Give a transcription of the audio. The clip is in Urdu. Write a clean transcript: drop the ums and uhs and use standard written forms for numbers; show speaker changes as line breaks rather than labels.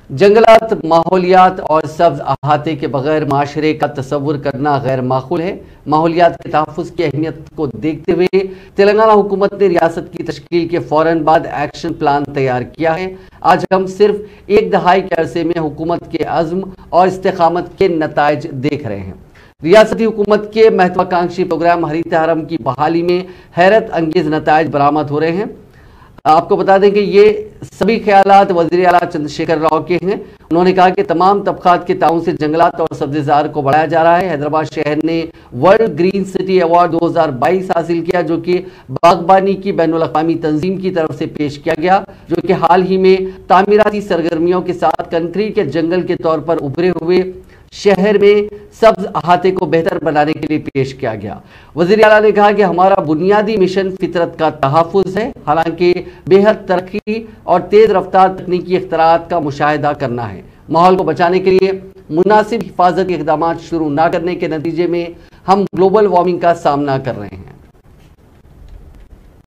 جنگلات، ماحولیات اور سبز احاطے کے بغیر معاشرے کا تصور کرنا غیر معقول ہے۔ ماحولیات کے تحفظ کی اہمیت کو دیکھتے ہوئے تلنگانہ حکومت نے ریاست کی تشکیل کے فوراً بعد ایکشن پلان تیار کیا ہے۔ آج ہم صرف ایک دہائی کے عرصے میں حکومت کے عزم اور استقامت کے نتائج دیکھ رہے ہیں۔ ریاستی حکومت کے مہتواکانکشی پروگرام ہریت ہرم کی بحالی میں حیرت انگیز نتائج برآمد ہو رہے ہیں۔ آپ کو بتا دیں کہ یہ سبھی خیالات وزیر اعلیٰ چندر شیکھر راؤ کے ہیں۔ انہوں نے کہا کہ تمام طبقات کے تعاون سے جنگلات اور سبززار کو بڑھایا جا رہا ہے۔ حیدرآباد شہر نے ورلڈ گرین سٹی ایوارڈ 2022 حاصل کیا، جو کہ باغبانی کی بین الاقوامی تنظیم کی طرف سے پیش کیا گیا، جو کہ حال ہی میں تعمیراتی سرگرمیوں کے ساتھ کنکریٹ کے جنگل کے طور پر ابھرے ہوئے شہر میں سبز احاطے کو بہتر بنانے کے لیے پیش کیا گیا۔ وزیر اعلیٰ نے کہا کہ ہمارا بنیادی مشن فطرت کا تحفظ ہے، حالانکہ بے حد ترقی اور تیز رفتار تکنیکی اختراعات کا مشاہدہ کرنا ہے۔ ماحول کو بچانے کے لیے مناسب حفاظتی اقدامات شروع نہ کرنے کے نتیجے میں ہم گلوبل وارمنگ کا سامنا کر رہے ہیں۔